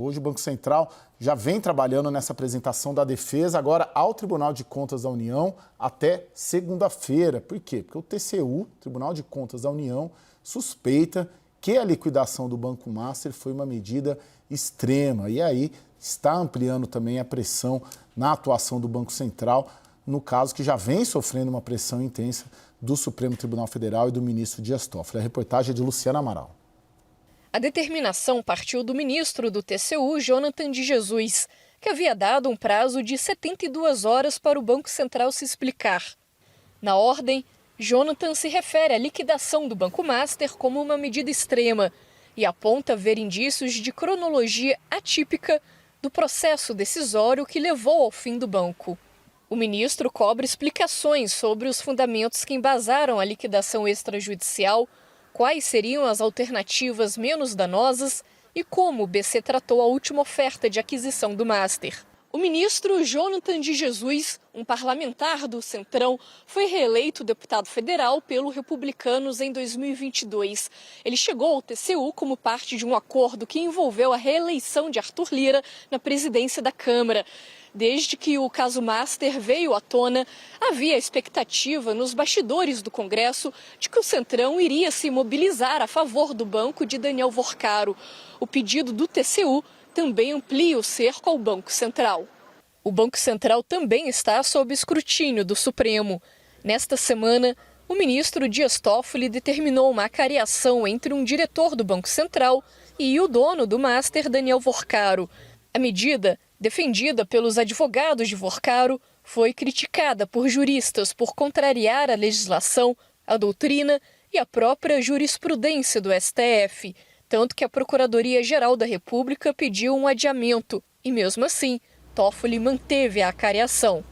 Hoje o Banco Central já vem trabalhando nessa apresentação da defesa, agora ao Tribunal de Contas da União, até segunda-feira. Por quê? Porque o TCU, Tribunal de Contas da União, suspeita que a liquidação do Banco Master foi uma medida extrema. E aí está ampliando também a pressão na atuação do Banco Central, no caso que já vem sofrendo uma pressão intensa do Supremo Tribunal Federal e do ministro Dias Toffoli. A reportagem é de Luciana Amaral. A determinação partiu do ministro do TCU, Jonathan de Jesus, que havia dado um prazo de 72 horas para o Banco Central se explicar. Na ordem, Jonathan se refere à liquidação do Banco Master como uma medida extrema e aponta ver indícios de cronologia atípica do processo decisório que levou ao fim do banco. O ministro cobra explicações sobre os fundamentos que embasaram a liquidação extrajudicial, quais seriam as alternativas menos danosas e como o BC tratou a última oferta de aquisição do Master. O ministro Jonathan de Jesus, um parlamentar do Centrão, foi reeleito deputado federal pelo Republicanos em 2022. Ele chegou ao TCU como parte de um acordo que envolveu a reeleição de Arthur Lira na presidência da Câmara. Desde que o caso Master veio à tona, havia expectativa nos bastidores do Congresso de que o Centrão iria se mobilizar a favor do banco de Daniel Worcaro. O pedido do TCU também amplia o cerco ao Banco Central. O Banco Central também está sob escrutínio do Supremo. Nesta semana, o ministro Dias Toffoli determinou uma acariação entre um diretor do Banco Central e o dono do Master, Daniel Worcaro. A medida, defendida pelos advogados de Worcaro, foi criticada por juristas por contrariar a legislação, a doutrina e a própria jurisprudência do STF, tanto que a Procuradoria-Geral da República pediu um adiamento e, mesmo assim, Toffoli manteve a acariação.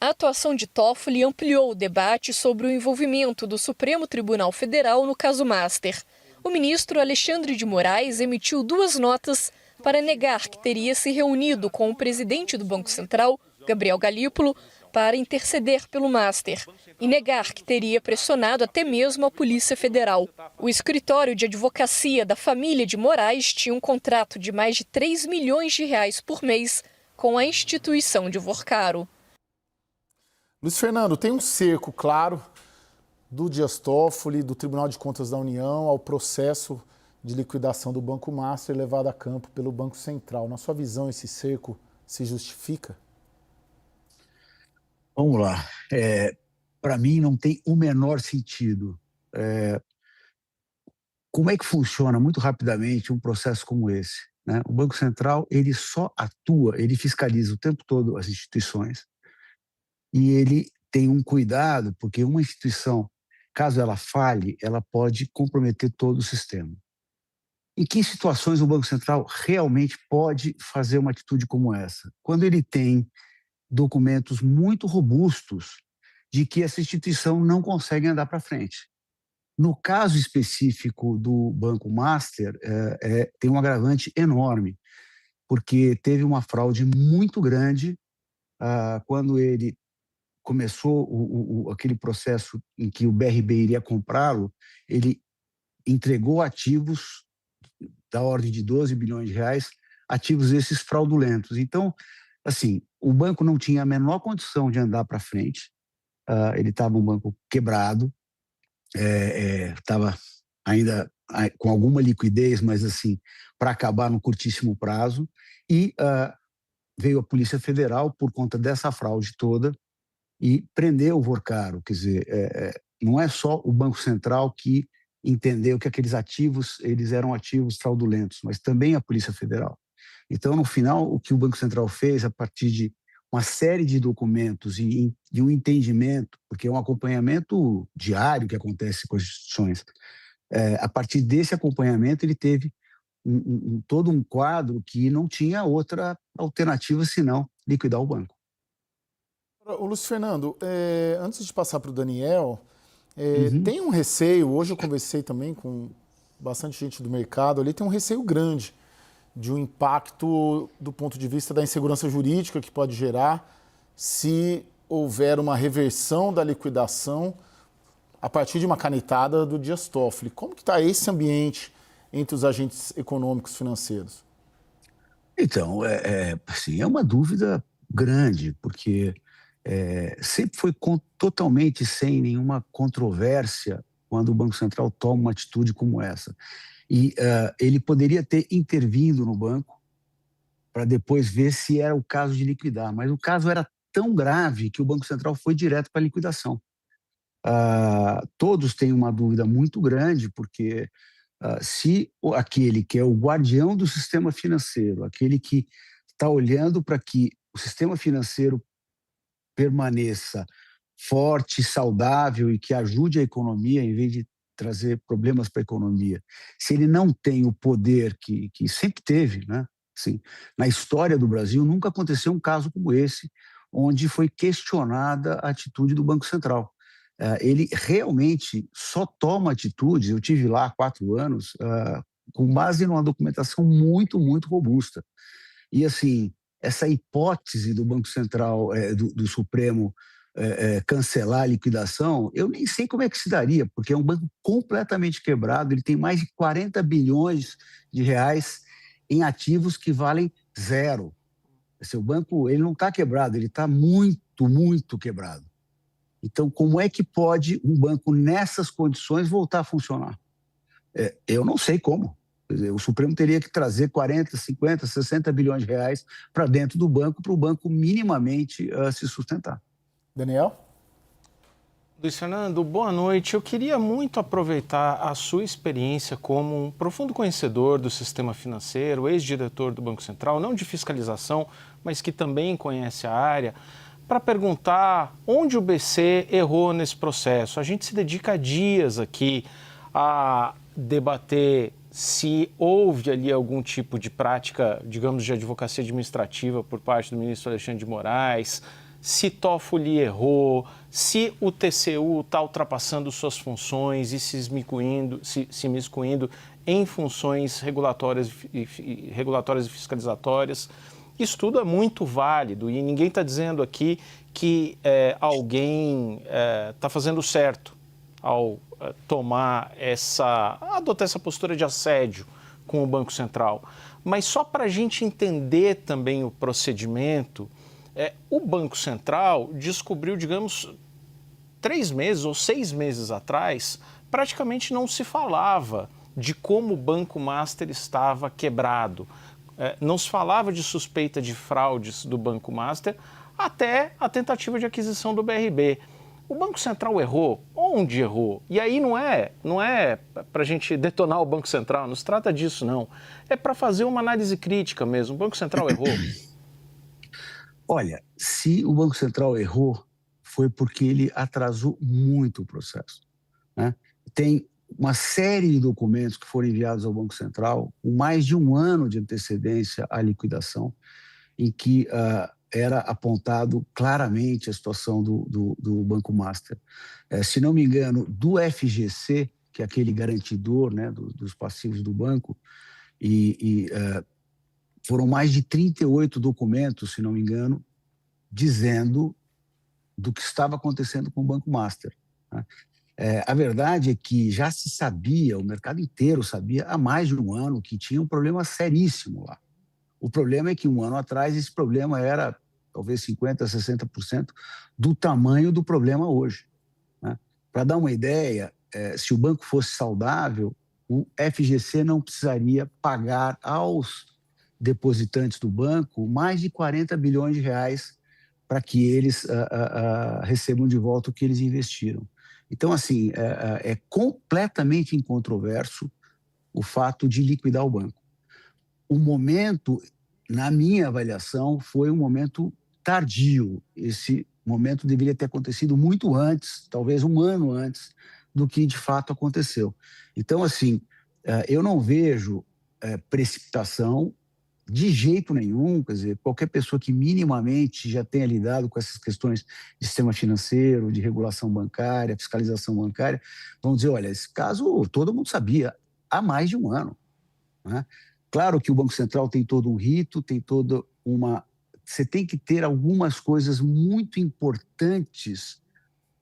A atuação de Toffoli ampliou o debate sobre o envolvimento do Supremo Tribunal Federal no caso Master. O ministro Alexandre de Moraes emitiu 2 notas para negar que teria se reunido com o presidente do Banco Central, Gabriel Galípolo, para interceder pelo Master e negar que teria pressionado até mesmo a Polícia Federal. O escritório de advocacia da família de Moraes tinha um contrato de mais de 3 milhões de reais por mês com a instituição de Worcaro. Luiz Fernando, tem um cerco claro do Dias Toffoli, do Tribunal de Contas da União, ao processo de liquidação do Banco Master levado a campo pelo Banco Central. Na sua visão, esse cerco se justifica? Vamos lá. Para mim, não tem o menor sentido. Como é que funciona, muito rapidamente, um processo como esse, né? O Banco Central, ele só atua, ele fiscaliza o tempo todo as instituições e ele tem um cuidado, porque uma instituição, caso ela falhe, ela pode comprometer todo o sistema. Em que situações o Banco Central realmente pode fazer uma atitude como essa? Quando ele tem documentos muito robustos de que essa instituição não consegue andar para frente. No caso específico do Banco Master, tem um agravante enorme, porque teve uma fraude muito grande quando ele começou aquele processo em que o BRB iria comprá-lo, ele entregou ativos da ordem de 12 bilhões de reais, ativos esses fraudulentos. Então, assim, o banco não tinha a menor condição de andar para frente, ele estava um banco quebrado, estava ainda com alguma liquidez, mas assim, para acabar no curtíssimo prazo, e veio a Polícia Federal por conta dessa fraude toda e prendeu o Worcaro. Quer dizer, não é só o Banco Central que entendeu que aqueles ativos eles eram ativos fraudulentos, mas também a Polícia Federal. Então, no final, o que o Banco Central fez, a partir de uma série de documentos e um entendimento, porque é um acompanhamento diário que acontece com as instituições, a partir desse acompanhamento ele teve todo um quadro que não tinha outra alternativa senão liquidar o banco. O Luiz Fernando, antes de passar para o Daniel, tem um receio, hoje eu conversei também com bastante gente do mercado ali, tem um receio grande de um impacto do ponto de vista da insegurança jurídica que pode gerar se houver uma reversão da liquidação a partir de uma canetada do Dias Toffoli. Como que está esse ambiente entre os agentes econômicos financeiros? Então, assim, é uma dúvida grande, porque sempre foi totalmente sem nenhuma controvérsia quando o Banco Central toma uma atitude como essa. E ele poderia ter intervindo no banco para depois ver se era o caso de liquidar, mas o caso era tão grave que o Banco Central foi direto para a liquidação. Todos têm uma dúvida muito grande, porque se aquele que é o guardião do sistema financeiro, aquele que está olhando para que o sistema financeiro permaneça forte, saudável e que ajude a economia, em vez de trazer problemas para a economia, se ele não tem o poder que sempre teve, né? Assim, na história do Brasil, nunca aconteceu um caso como esse, onde foi questionada a atitude do Banco Central. Ele realmente só toma atitudes, eu tive lá há 4 anos, com base numa documentação muito, muito robusta. E, assim, essa hipótese do Banco Central, do Supremo, cancelar a liquidação, eu nem sei como é que se daria, porque é um banco completamente quebrado, ele tem mais de 40 bilhões de reais em ativos que valem zero. Esse banco, ele não está quebrado, ele está muito, muito quebrado. Então, como é que pode um banco nessas condições voltar a funcionar? Eu não sei como. Quer dizer, o Supremo teria que trazer 40, 50, 60 bilhões de reais para dentro do banco, para o banco minimamente se sustentar. Daniel? Luiz Fernando, boa noite. Eu queria muito aproveitar a sua experiência como um profundo conhecedor do sistema financeiro, ex-diretor do Banco Central, não de fiscalização, mas que também conhece a área, para perguntar onde o BC errou nesse processo. A gente se dedica dias aqui a debater se houve ali algum tipo de prática, digamos, de advocacia administrativa por parte do ministro Alexandre de Moraes, se Toffoli errou, se o TCU está ultrapassando suas funções e se miscuindo em funções regulatórias e fiscalizatórias. Isso tudo é muito válido e ninguém está dizendo aqui que alguém está fazendo certo ao adotar essa postura de assédio com o Banco Central. Mas só para a gente entender também o procedimento, o Banco Central descobriu, digamos, 3 meses ou 6 meses atrás, praticamente não se falava de como o Banco Master estava quebrado. Não se falava de suspeita de fraudes do Banco Master até a tentativa de aquisição do BRB. O Banco Central errou? Onde errou? E aí não é para a gente detonar o Banco Central, não se trata disso, não. É para fazer uma análise crítica mesmo. O Banco Central errou? Olha, se o Banco Central errou, foi porque ele atrasou muito o processo, né? Tem uma série de documentos que foram enviados ao Banco Central com mais de 1 ano de antecedência à liquidação, em que era apontado claramente a situação do Banco Master. Se não me engano, do FGC, que é aquele garantidor, né, dos passivos do banco, foram mais de 38 documentos, se não me engano, dizendo do que estava acontecendo com o Banco Master, né? A verdade é que já se sabia, o mercado inteiro sabia há mais de 1 ano que tinha um problema seríssimo lá. O problema é que 1 ano atrás esse problema era talvez 50%, 60% do tamanho do problema hoje, né? Para dar uma ideia, se o banco fosse saudável, o FGC não precisaria pagar aos depositantes do banco mais de 40 bilhões de reais para que eles recebam de volta o que eles investiram. Então, assim, é completamente incontroverso o fato de liquidar o banco. O momento, na minha avaliação, foi um momento tardio. Esse momento deveria ter acontecido muito antes, talvez 1 ano antes do que de fato aconteceu. Então, assim, eu não vejo precipitação de jeito nenhum. Quer dizer, qualquer pessoa que minimamente já tenha lidado com essas questões de sistema financeiro, de regulação bancária, fiscalização bancária, vão dizer, olha, esse caso todo mundo sabia há mais de 1 ano, né? Claro que o Banco Central tem todo um rito, tem toda uma... Você tem que ter algumas coisas muito importantes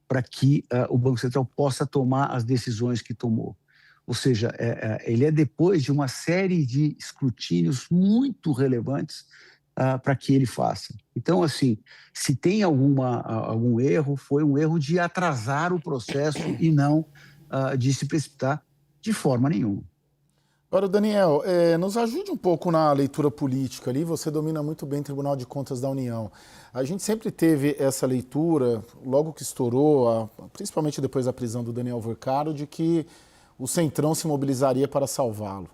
para que o Banco Central possa tomar as decisões que tomou. ou seja, ele é depois de uma série de escrutínios muito relevantes para que ele faça. Então, assim, se tem algum erro, foi um erro de atrasar o processo e não de se precipitar de forma nenhuma. Agora, Daniel, nos ajude um pouco na leitura política ali, você domina muito bem o Tribunal de Contas da União. A gente sempre teve essa leitura, logo que estourou, principalmente depois da prisão do Daniel Vorcaro, de que o Centrão se mobilizaria para salvá-lo.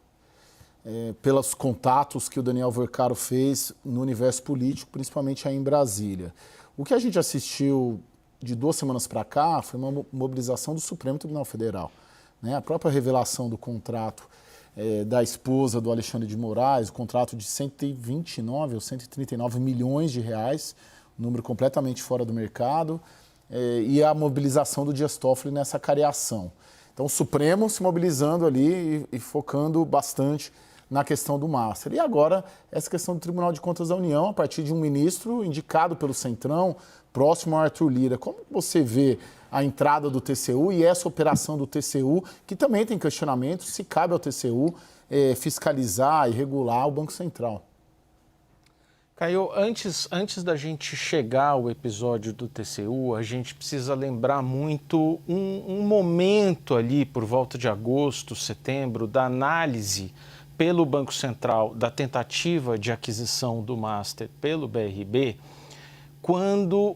Pelos contatos que o Daniel Vorcaro fez no universo político, principalmente aí em Brasília. O que a gente assistiu de 2 semanas para cá foi uma mobilização do Supremo Tribunal Federal, né? A própria revelação do contrato da esposa do Alexandre de Moraes, o contrato de 129 ou 139 milhões de reais, um número completamente fora do mercado, e a mobilização do Dias Toffoli nessa cariação. Então, o Supremo se mobilizando ali e focando bastante na questão do Master. E agora, essa questão do Tribunal de Contas da União, a partir de um ministro indicado pelo Centrão, próximo ao Arthur Lira. Como você vê a entrada do TCU e essa operação do TCU, que também tem questionamento se cabe ao TCU fiscalizar e regular o Banco Central? Caio, antes da gente chegar ao episódio do TCU, a gente precisa lembrar muito um momento ali, por volta de agosto, setembro, da análise pelo Banco Central da tentativa de aquisição do Master pelo BRB, quando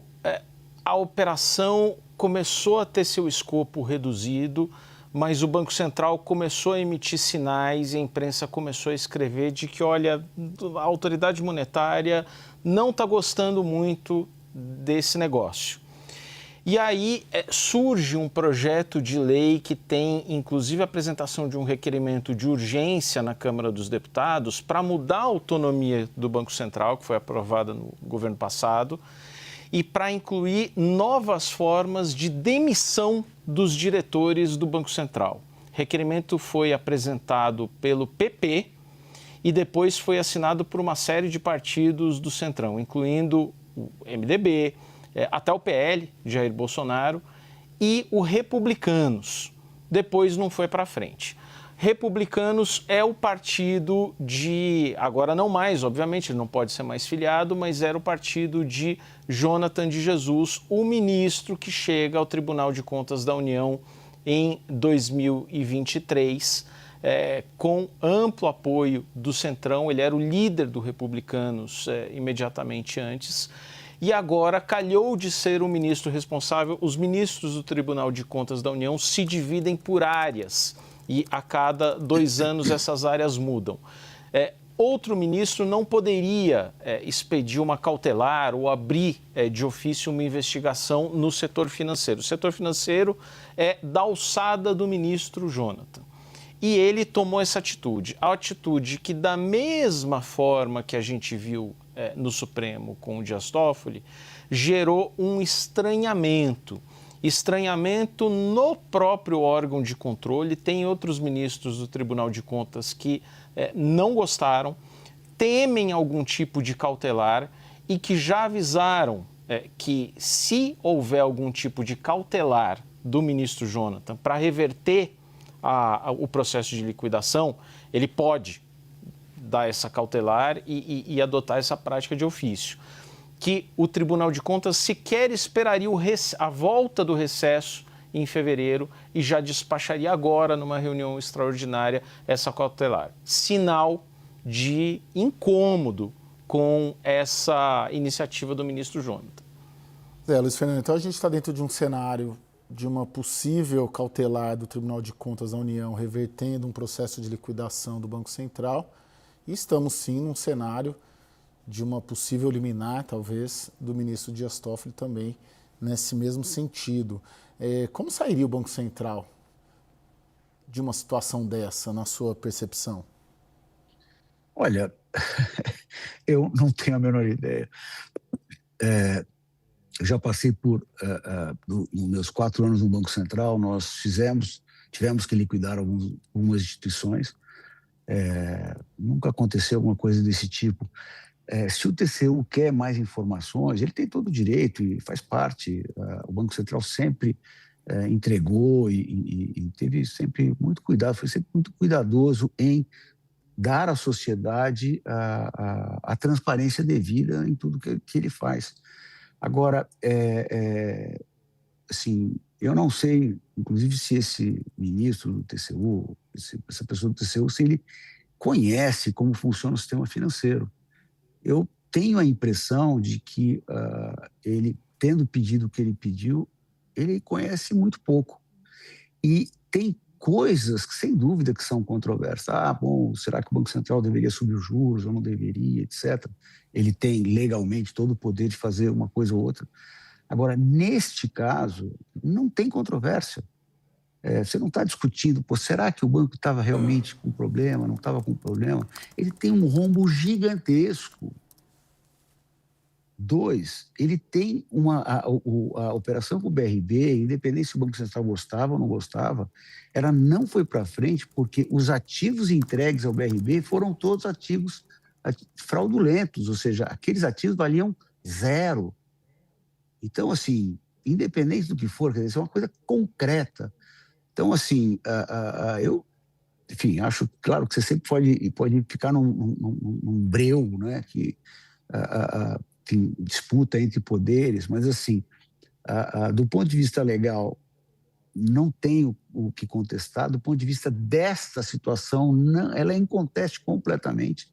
a operação começou a ter seu escopo reduzido, mas o Banco Central começou a emitir sinais e a imprensa começou a escrever de que, olha, a autoridade monetária não está gostando muito desse negócio. E aí surge um projeto de lei que tem, inclusive, a apresentação de um requerimento de urgência na Câmara dos Deputados para mudar a autonomia do Banco Central, que foi aprovada no governo passado, e para incluir novas formas de demissão dos diretores do Banco Central. O requerimento foi apresentado pelo PP e depois foi assinado por uma série de partidos do Centrão, incluindo o MDB, até o PL, Jair Bolsonaro, e o Republicanos. Depois não foi para frente. Republicanos é o partido de, agora não mais, obviamente, ele não pode ser mais filiado, mas era o partido de Jonathan de Jesus, o ministro que chega ao Tribunal de Contas da União em 2023, com amplo apoio do Centrão. Ele era o líder do Republicanos imediatamente antes, e agora calhou de ser o ministro responsável. Os ministros do Tribunal de Contas da União se dividem por áreas, e a cada 2 anos essas áreas mudam. Outro ministro não poderia expedir uma cautelar ou abrir de ofício uma investigação no setor financeiro. O setor financeiro é da alçada do ministro Jonathan. E ele tomou essa atitude. A atitude que, da mesma forma que a gente viu no Supremo com o Dias Toffoli, gerou um estranhamento no próprio órgão de controle. Tem outros ministros do Tribunal de Contas que não gostaram, temem algum tipo de cautelar e que já avisaram que, se houver algum tipo de cautelar do ministro Jonathan para reverter o processo de liquidação, ele pode dar essa cautelar e adotar essa prática de ofício, que o Tribunal de Contas sequer esperaria a volta do recesso em fevereiro e já despacharia agora, numa reunião extraordinária, essa cautelar. Sinal de incômodo com essa iniciativa do ministro Jonathan. Luiz Fernando, então a gente está dentro de um cenário de uma possível cautelar do Tribunal de Contas da União revertendo um processo de liquidação do Banco Central, e estamos sim num cenário de uma possível liminar, talvez, do ministro Dias Toffoli também nesse mesmo sentido. Como sairia o Banco Central de uma situação dessa, na sua percepção? Olha, eu não tenho a menor ideia. Eu já passei nos meus 4 anos no Banco Central, nós tivemos que liquidar algumas instituições. Nunca aconteceu alguma coisa desse tipo. Se o TCU quer mais informações, ele tem todo o direito e faz parte. O Banco Central sempre entregou e teve sempre muito cuidado, foi sempre muito cuidadoso em dar à sociedade a transparência devida em tudo que ele faz. Agora, assim, eu não sei, inclusive, se esse ministro do TCU, essa pessoa do TCU, se ele conhece como funciona o sistema financeiro. Eu tenho a impressão de que ele, tendo pedido o que ele pediu, ele conhece muito pouco. E tem coisas que, sem dúvida, que são controversas. Bom, será que o Banco Central deveria subir os juros ou não deveria, etc. Ele tem legalmente todo o poder de fazer uma coisa ou outra. Agora, neste caso, não tem controvérsia. Você não está discutindo, será que o banco estava realmente com problema, não estava com problema? Ele tem um rombo gigantesco. 2, ele tem a operação com o BRB, independente se o Banco Central gostava ou não gostava, ela não foi para frente porque os ativos entregues ao BRB foram todos ativos fraudulentos, ou seja, aqueles ativos valiam 0. Então, assim, independente do que for, quer dizer, isso é uma coisa concreta. Então, assim, eu, enfim, acho, claro, que você sempre pode ficar num breu, né, que enfim, disputa entre poderes, mas, assim, do ponto de vista legal, não tenho o que contestar. Do ponto de vista desta situação, não, ela é inconteste completamente.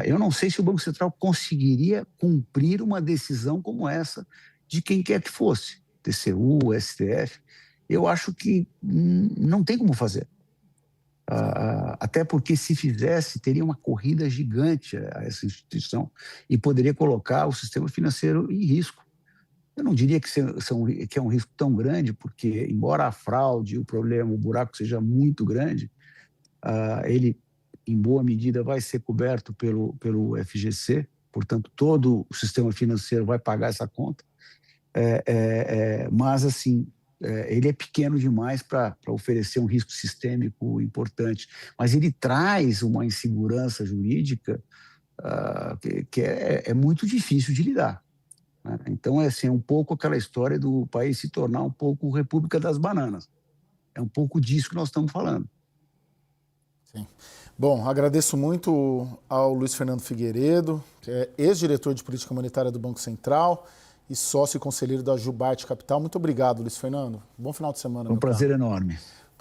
Eu não sei se o Banco Central conseguiria cumprir uma decisão como essa de quem quer que fosse, TCU, STF. Eu acho que não tem como fazer. Até porque, se fizesse, teria uma corrida gigante a essa instituição e poderia colocar o sistema financeiro em risco. Eu não diria que é um risco tão grande, porque, embora a fraude, o problema, o buraco seja muito grande, ele, em boa medida, vai ser coberto pelo FGC, portanto, todo o sistema financeiro vai pagar essa conta. Mas, assim, ele é pequeno demais para oferecer um risco sistêmico importante, mas ele traz uma insegurança jurídica que é muito difícil de lidar, né? Então, assim, é um pouco aquela história do país se tornar um pouco República das Bananas. É um pouco disso que nós estamos falando. Sim. Bom, agradeço muito ao Luiz Fernando Figueiredo, que é ex-diretor de Política Monetária do Banco Central e sócio e conselheiro da Jubarte Capital. Muito obrigado, Luiz Fernando. Bom final de semana. Foi um prazer enorme.